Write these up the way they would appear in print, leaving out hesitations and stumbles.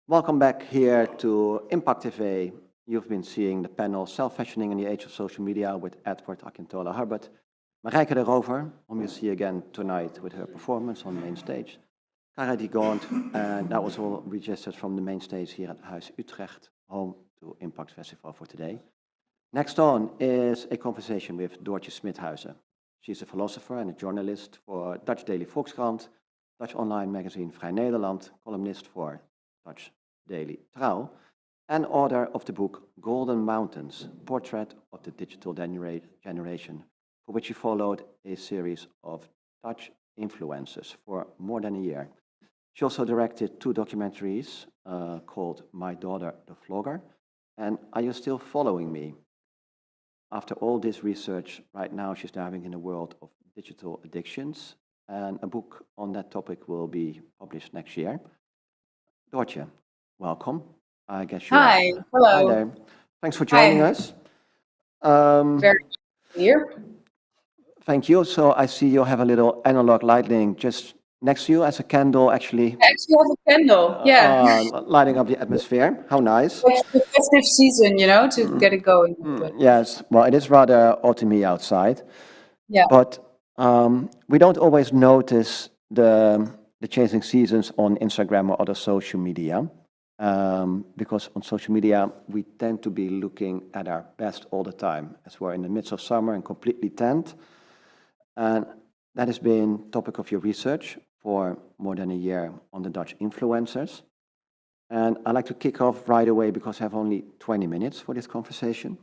Welcome back here to IMPAKT TV. You've been seeing the panel Self-Fashioning in the Age of Social Media with Edward Akintola Hubbard. Marijke de Rover, whom you see again tonight with her performance on the main stage. Cara Di Gaunt, and that was all registered from the main stage here at Huis Utrecht, home to IMPAKT Festival for today. Next on is a conversation with Doortje Smithuijsen. She's a philosopher and a journalist for Dutch Daily Volkskrant, Dutch online magazine Vrij Nederland, columnist for Dutch Daily Trouw, and author of the book Golden Mountains, Portrait of the Digital Generation, for which she followed a series of Dutch influencers for more than a year. She also directed 2 documentaries called My Daughter the Vlogger and Are You Still Following Me? After all this research, right now she's diving in the world of digital addictions, and a book on that topic will be published next year. Doortje, welcome. I guess you Hi, hello. Hi there. Thanks for joining us. Very here. Thank you. So I see you have a little analog lighting just next to you as a candle, actually. I actually have a candle, yeah. Lighting up the atmosphere. How nice. It's the festive season, you know, to get it going. Yes, well, it is rather autumny outside. Yeah. But we don't always notice the changing seasons on Instagram or other social media. Because on social media, we tend to be looking at our best all the time, as we're in the midst of summer and completely tanned. And that has been topic of your research for more than a year on the Dutch influencers. And I'd like to kick off right away because I have only 20 minutes for this conversation.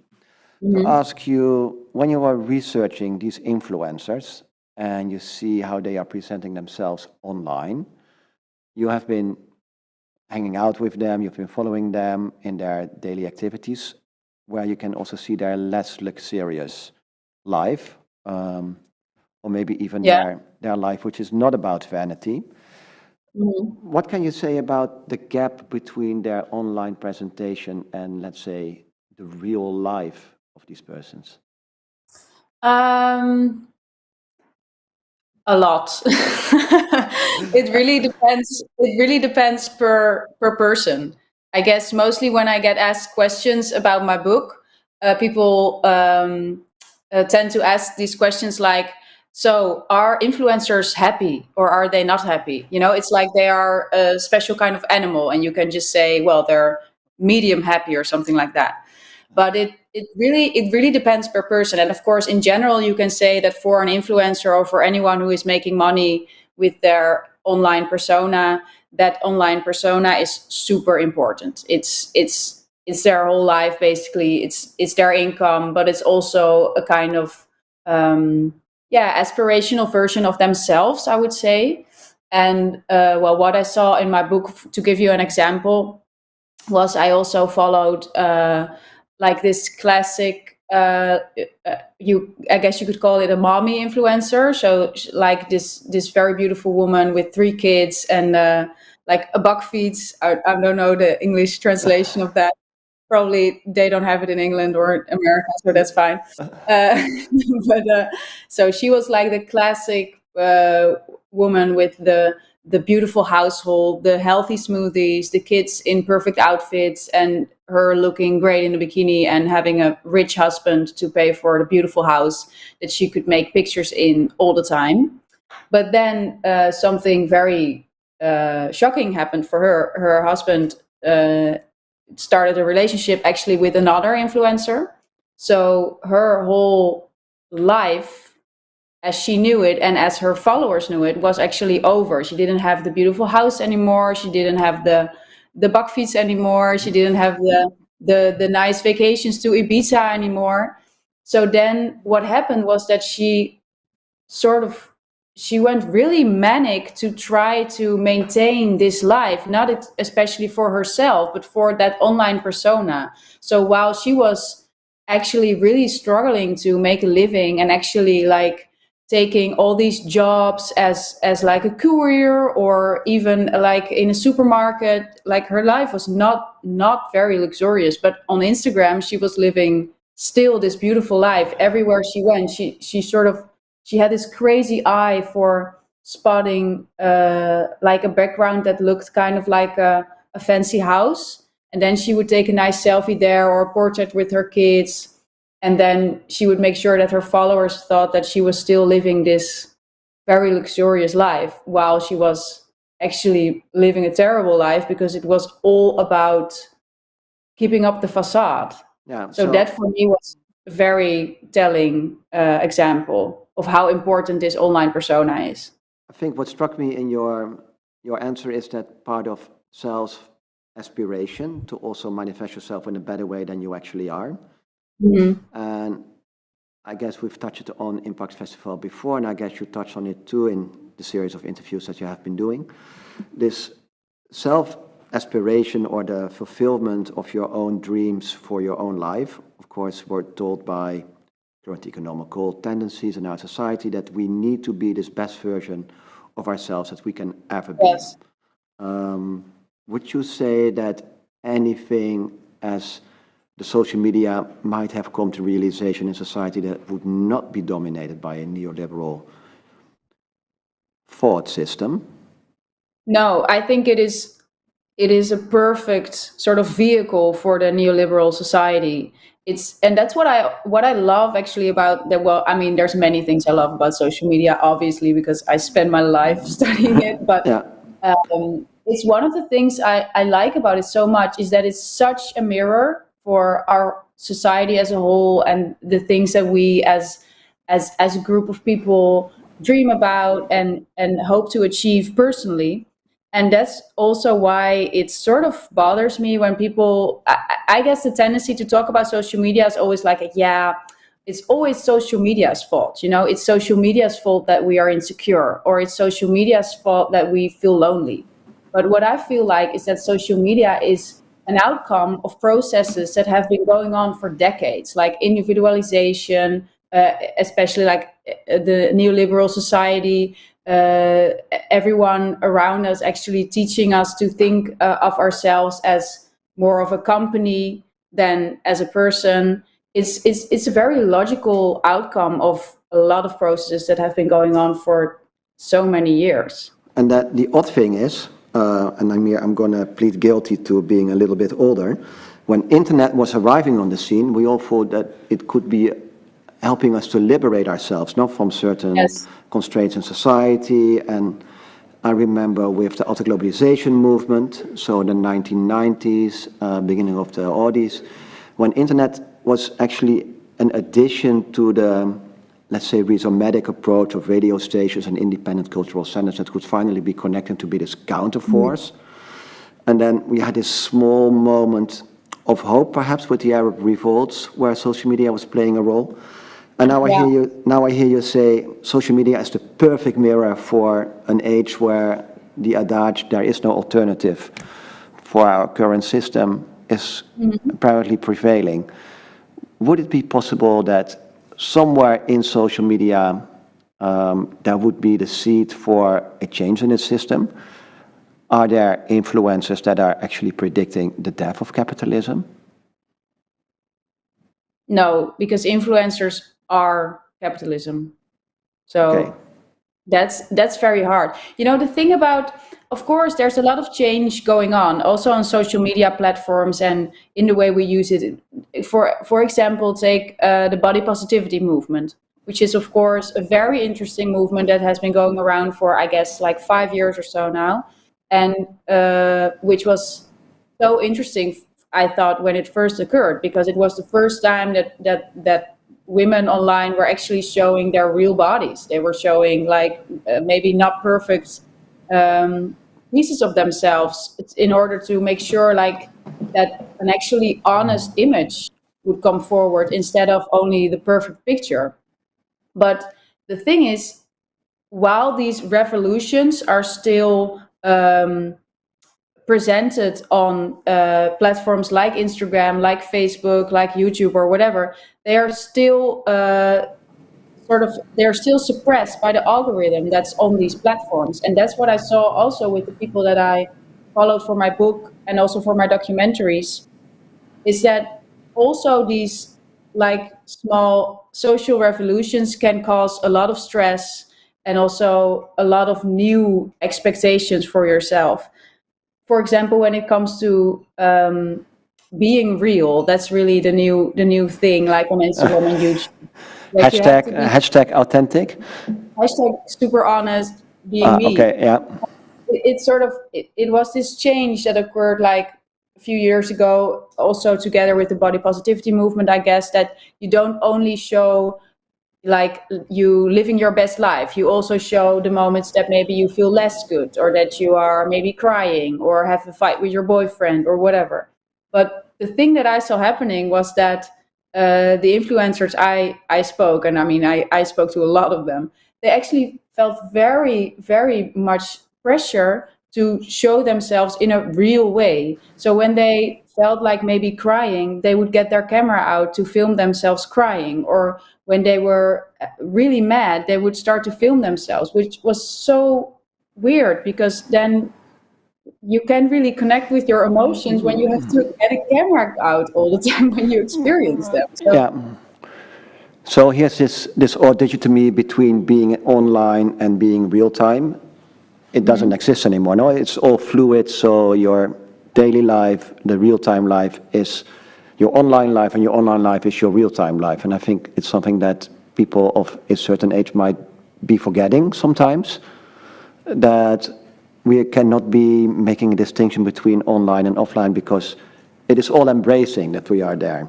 To ask you, when you are researching these influencers and you see how they are presenting themselves online, you have been hanging out with them, you've been following them in their daily activities, where you can also see their less luxurious life, or maybe even their life which is not about vanity. What can you say about the gap between their online presentation and, let's say, the real life of these persons? A lot. It really depends. It really depends per person. I guess mostly when I get asked questions about my book, people tend to ask these questions like, so are influencers happy or are they not happy? You know, it's like they are a special kind of animal and you can just say, well, they're medium happy or something like that. But it really depends per person. And of course, in general, you can say that for an influencer or for anyone who is making money with their online persona, that online persona is super important. It's their whole life, basically. It's their income, but it's also a kind of aspirational version of themselves, I would say. And well, what I saw in my book, to give you an example, was I also followed like this classic, I guess you could call it a mommy influencer. So like this very beautiful woman with 3 kids and like a buck feeds. I don't know the English translation of that. Probably they don't have it in England or America, so that's fine. But so she was like the classic woman with the beautiful household, the healthy smoothies, the kids in perfect outfits, and her looking great in a bikini and having a rich husband to pay for the beautiful house that she could make pictures in all the time. But then something very shocking happened for her. Her husband started a relationship actually with another influencer. So her whole life, as she knew it and as her followers knew it, was actually over. She didn't have the beautiful house anymore. She didn't have the buck feeds anymore. She didn't have the nice vacations to Ibiza anymore. So then what happened was that she went really manic to try to maintain this life, not especially for herself, but for that online persona. So while she was actually really struggling to make a living and actually like taking all these jobs as like a courier or even like in a supermarket, like her life was not very luxurious. But on Instagram, she was living still this beautiful life. Everywhere she went, she had this crazy eye for spotting like a background that looked kind of like a a fancy house, and then she would take a nice selfie there or a portrait with her kids, and then she would make sure that her followers thought that she was still living this very luxurious life, while she was actually living a terrible life, because it was all about keeping up the facade. Yeah. So that for me was a very telling example of how important this online persona is. I think what struck me in your answer is that part of self-aspiration to also manifest yourself in a better way than you actually are. And I guess we've touched on Impact Festival before, and I guess you touched on it too in the series of interviews that you have been doing. This self-aspiration or the fulfillment of your own dreams for your own life, of course, we're told by current economical tendencies in our society that we need to be this best version of ourselves that we can ever be. Yes. Would you say that anything as the social media might have come to realization in society that would not be dominated by a neoliberal thought system? No, I think it is a perfect sort of vehicle for the neoliberal society. And that's what I love actually about the, well, I mean, there's many things I love about social media, obviously, because I spend my life studying it, but Yeah. It's one of the things I like about it so much, is that it's such a mirror for our society as a whole, and the things that we as a group of people dream about and hope to achieve personally. And that's also why it sort of bothers me when people, I guess the tendency to talk about social media is always like, yeah, it's always social media's fault. It's social media's fault that we are insecure, or it's social media's fault that we feel lonely. But what I feel like is that social media is an outcome of processes that have been going on for decades, like individualization, especially like the neoliberal society, everyone around us actually teaching us to think of ourselves as more of a company than as a person. It's a very logical outcome of a lot of processes that have been going on for so many years. And that the odd thing is, and I'm going to plead guilty to being a little bit older, when internet was arriving on the scene, we all thought that it could be helping us to liberate ourselves, not from certain Yes. constraints in society. And I remember with the auto-globalization movement, so the 1990s, beginning of the Audis, when internet was actually an addition to the, let's say, rhizomatic approach of radio stations and independent cultural centers that could finally be connected to be this counterforce. And then we had this small moment of hope, perhaps, with the Arab revolts, where social media was playing a role. And now I hear you say social media is the perfect mirror for an age where the adage "there is no alternative" for our current system is apparently prevailing. Would it be possible that somewhere in social media there would be the seed for a change in the system? Are there influencers that are actually predicting the death of capitalism? No, because influencers are capitalism. So Okay. that's very hard. The thing about, of course, there's a lot of change going on also on social media platforms and in the way we use it. For example, take the body positivity movement, which is, of course, a very interesting movement that has been going around for, I guess, like 5 years or so now, and which was so interesting, I thought, when it first occurred, because it was the first time that women online were actually showing their real bodies. They were showing maybe not perfect pieces of themselves in order to make sure that an actually honest image would come forward instead of only the perfect picture. But the thing is, while these revolutions are still presented on platforms like Instagram, like Facebook, like YouTube or whatever, they are still they're still suppressed by the algorithm that's on these platforms. And that's what I saw also with the people that I followed for my book and also for my documentaries, is that also these small social revolutions can cause a lot of stress and also a lot of new expectations for yourself. for example, when it comes to being real, that's really the new thing, like on Instagram and YouTube. Like you have to be Hashtag authentic. super honest, being me. Okay, yeah. It sort of it was this change that occurred like a few years ago, also together with the body positivity movement, I guess, that you don't only show like you living your best life, you also show the moments that maybe you feel less good, or that you are maybe crying or have a fight with your boyfriend or whatever. But the thing that I saw happening was that the influencers I spoke, and I mean I spoke to a lot of them, they actually felt very, very much pressure to show themselves in a real way. So when they felt like maybe crying, they would get their camera out to film themselves crying, or when they were really mad, they would start to film themselves, which was so weird, because then you can really connect with your emotions when you have to get a camera out all the time when you experience them. So, Yeah. So here's this odd dichotomy between being online and being real time. It doesn't exist anymore. No, it's all fluid. So your daily life, the real time life, is your online life, and your online life is your real time life. And I think it's something that people of a certain age might be forgetting sometimes, that we cannot be making a distinction between online and offline, because it is all embracing that we are there.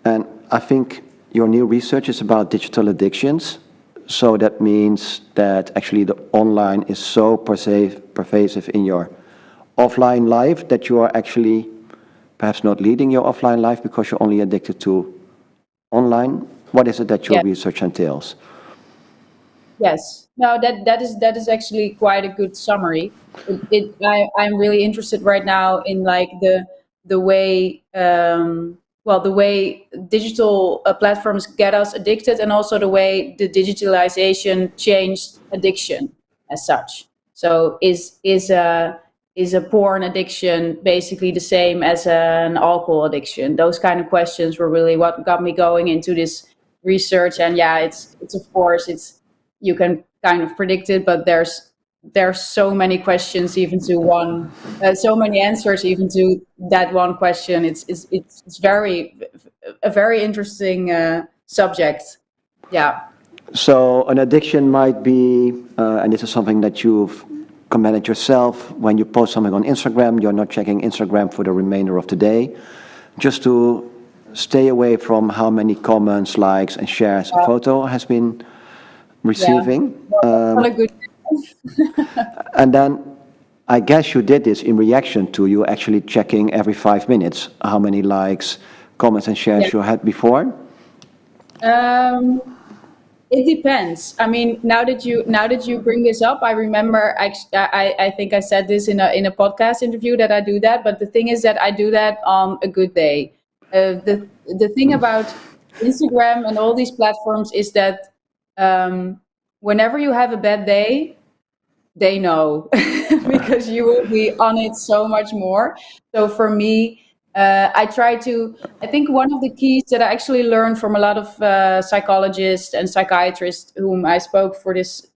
And I think your new research is about digital addictions. So that means that actually the online is so pervasive in your offline life that you are actually perhaps not leading your offline life because you're only addicted to online. What is it that your research entails? yes, no, that is actually quite a good summary. I'm really interested right now in like the way the way digital platforms get us addicted, and also the way the digitalization changed addiction as such. So is a porn addiction basically the same as an alcohol addiction? Those kind of questions were really what got me going into this research. And yeah, it's of course you can kind of predict it, but there's so many questions even to one, so many answers even to that one question. It's a very interesting subject. Yeah. So an addiction might be, and this is something that you've commented yourself, when you post something on Instagram, you're not checking Instagram for the remainder of the day, just to stay away from how many comments, likes, and shares a photo has been receiving. Not a good. And then I guess you did this in reaction to you actually checking every 5 minutes how many likes, comments, and shares you had before. It depends. I mean, now that you bring this up, I remember I think I said this in a podcast interview that I do that. But the thing is that I do that on a good day. The thing about Instagram and all these platforms is that whenever you have a bad day, they know because you will be on it so much more. So for me, I think one of the keys that I actually learned from a lot of psychologists and psychiatrists whom I spoke for this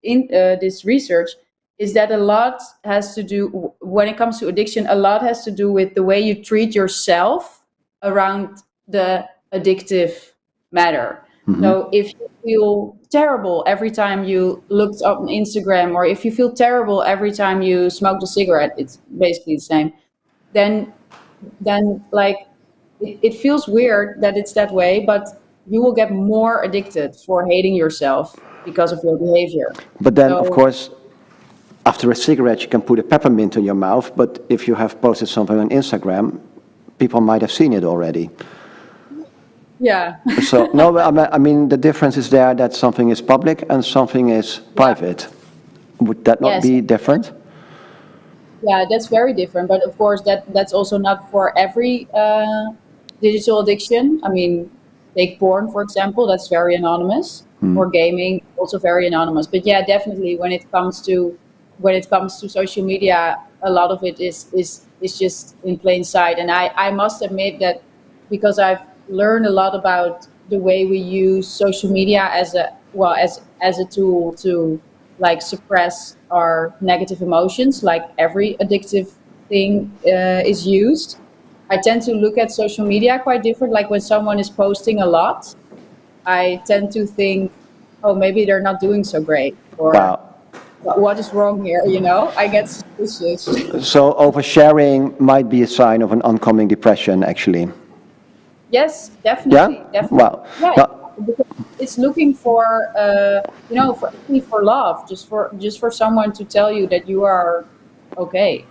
research is that a lot has to do, when it comes to addiction, a lot has to do with the way you treat yourself around the addictive matter. Mm-hmm. So if you feel terrible every time you looked up on Instagram, or if you feel terrible every time you smoked a cigarette, it's basically the same, then like it feels weird that it's that way, but you will get more addicted for hating yourself because of your behavior. But then, of course, after a cigarette, you can put a peppermint in your mouth, but if you have posted something on Instagram, people might have seen it already. Yeah. So, no, I mean, the difference is there that something is public and something is private. Would that not be different? Yeah, that's very different. But of course, that's also not for every digital addiction. I mean, take porn, for example, that's very anonymous. Or gaming, also very anonymous. But yeah, definitely when it comes to social media, a lot of it is just in plain sight. And I must admit that because I've learned a lot about the way we use social media as a tool to like suppress our negative emotions, like every addictive thing is used, I tend to look at social media quite different. Like when someone is posting a lot, I tend to think, oh, maybe they're not doing so great, or Wow. what is wrong here? I get suspicious. So oversharing might be a sign of an oncoming depression, actually. Yes, Yeah? definitely. Wow. Yeah, Well, because it's looking for, for love, just for someone to tell you that you are okay.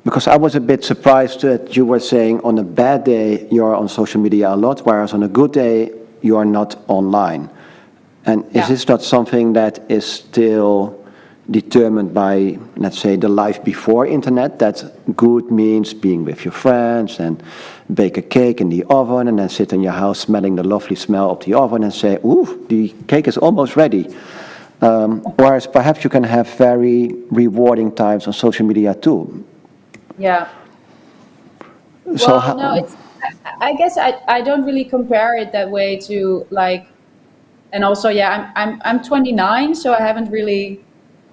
because I was a bit surprised that you were saying on a bad day you're on social media a lot, whereas on a good day you are not online. And is Yeah. this not something that is still determined by, let's say, the life before internet, that good means being with your friends and bake a cake in the oven and then sit in your house smelling the lovely smell of the oven and say, ooh, the cake is almost ready. Whereas perhaps you can have very rewarding times on social media too. Yeah. So Well, no, I guess I don't really compare it that way to like, and also, yeah, I'm 29, so I haven't really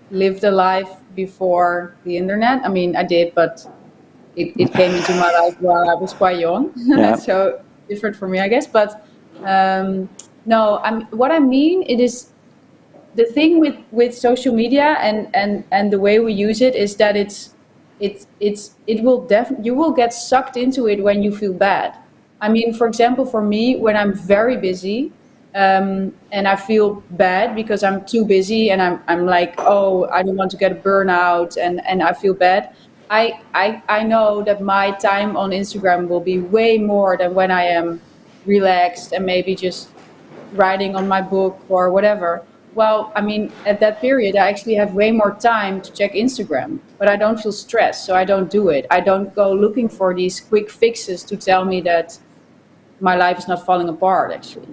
lived a life before the internet. I mean, I did, but it came into my life while I was quite young, Yeah. so different for me, I guess. But no, what I mean, it is the thing with social media and the way we use it is that you will get sucked into it when you feel bad. I mean, for example, for me, when I'm very busy, and I feel bad because I'm too busy and I'm like, oh, I don't want to get a burnout, and I feel bad. I know that my time on Instagram will be way more than when I am relaxed and maybe just writing on my book or whatever. Well, I mean, at that period, I actually have way more time to check Instagram, but I don't feel stressed, so I don't do it. I don't go looking for these quick fixes to tell me that my life is not falling apart, actually.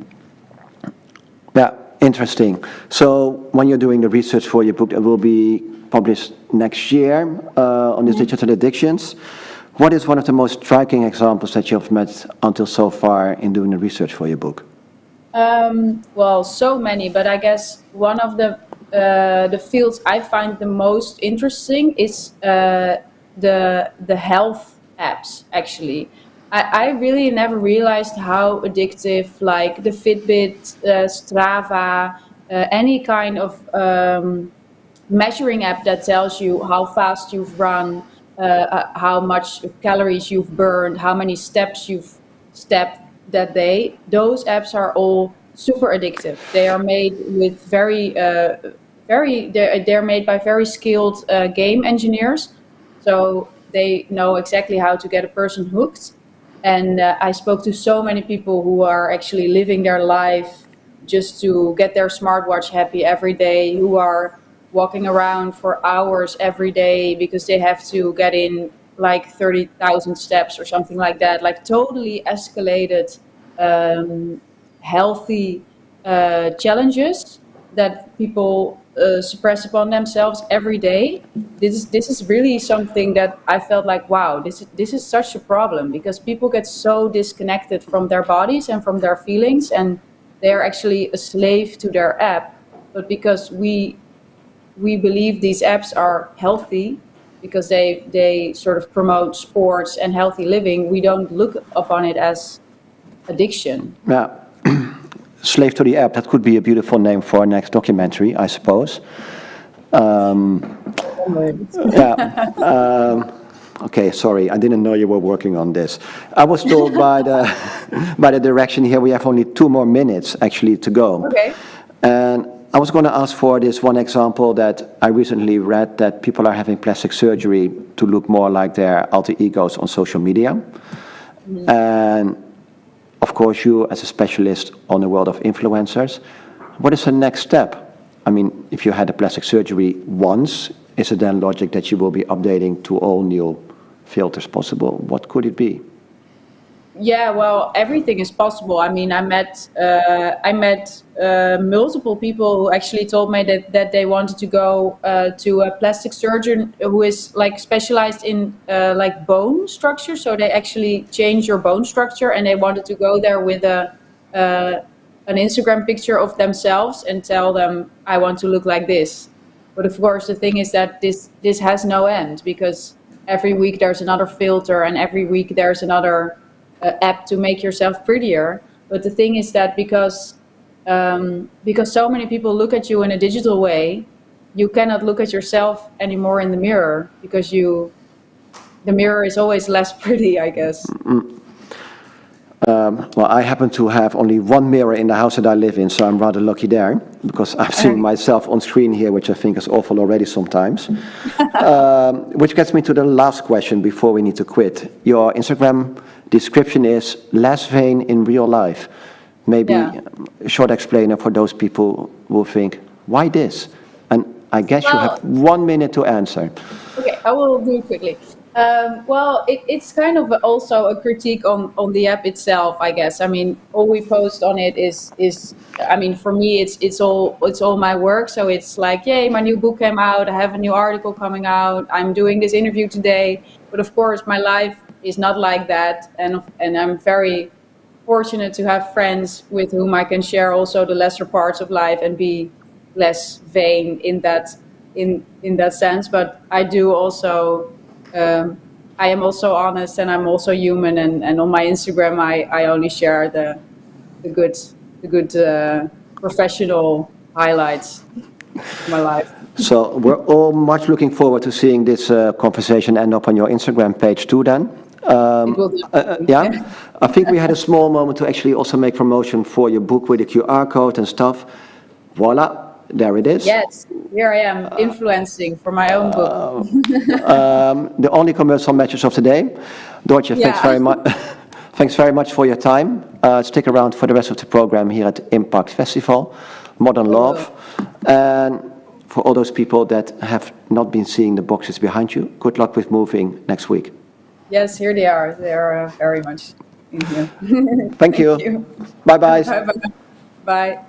Yeah, interesting. So when you're doing the research for your book that will be published next year on these digital addictions, what is one of the most striking examples that you've met until so far in doing the research for your book? Well, so many, but I guess one of the fields I find the most interesting is the health apps. Actually, I really never realized how addictive, like the Fitbit, Strava, any kind of measuring app that tells you how fast you've run, how much calories you've burned, how many steps you've stepped that day. Those apps are all super addictive. They are made with they're made by very skilled game engineers, so they know exactly how to get a person hooked. And I spoke to so many people who are actually living their life just to get their smartwatch happy every day, who are walking around for hours every day because they have to get in like 30,000 steps or something like that, like totally escalated healthy challenges that people suppress upon themselves every day. This is really something that I felt like, wow, this is such a problem, because people get so disconnected from their bodies and from their feelings, and they're actually a slave to their app. But because we believe these apps are healthy, because they sort of promote sports and healthy living, we don't look upon it as addiction. Yeah. Slave to the app, that could be a beautiful name for our next documentary, I suppose. Okay, sorry, I didn't know you were working on this. I was told by the direction here we have only 2 more minutes actually to go. Okay. And I was going to ask for this one example that I recently read, that people are having plastic surgery to look more like their alter egos on social media. Mm-hmm. And of course, you as a specialist on the world of influencers, what is the next step? I mean, if you had a plastic surgery once, is it then logic that you will be updating to all new filters possible? What could it be? Yeah, well, everything is possible. I mean, I met multiple people who actually told me that they wanted to go to a plastic surgeon who is like specialized in like bone structure. So they actually change your bone structure, and they wanted to go there with an Instagram picture of themselves and tell them, I want to look like this. But of course, the thing is that this has no end, because every week there's another filter, and every week there's another app to make yourself prettier. But the thing is that because so many people look at you in a digital way, you cannot look at yourself anymore in the mirror, because the mirror is always less pretty, I guess. Well, I happen to have only one mirror in the house that I live in, so I'm rather lucky there, because I've seen myself on screen here, which I think is awful already sometimes. Which gets me to the last question before we need to quit. Your Instagram description is less vain in real life. Maybe a short explainer for those people who think, why this? And I guess you have 1 minute to answer. Okay, I will do it quickly. Well, it's kind of also a critique on the app itself, I guess. I mean, all we post on it is I mean, for me, it's all my work. So it's like, yay, my new book came out. I have a new article coming out. I'm doing this interview today. But of course, my life is not like that, and I'm very fortunate to have friends with whom I can share also the lesser parts of life and be less vain in that sense. But I do also. I am also honest, and I'm also human, and on my Instagram I only share the good professional highlights of my life. So we're all much looking forward to seeing this conversation end up on your Instagram page too then. I think we had a small moment to actually also make promotion for your book with the QR code and stuff. Voila. There it is. Yes, here I am, influencing for my own book. The only commercial matches of the day. Doortje, thanks very much. Thanks very much for your time. Stick around for the rest of the program here at IMPAKT Festival, Modern Love. And for all those people that have not been seeing the boxes behind you, good luck with moving next week. Yes, here they are. They are very much in here. Thank you. Bye-bye. Bye-bye. Bye.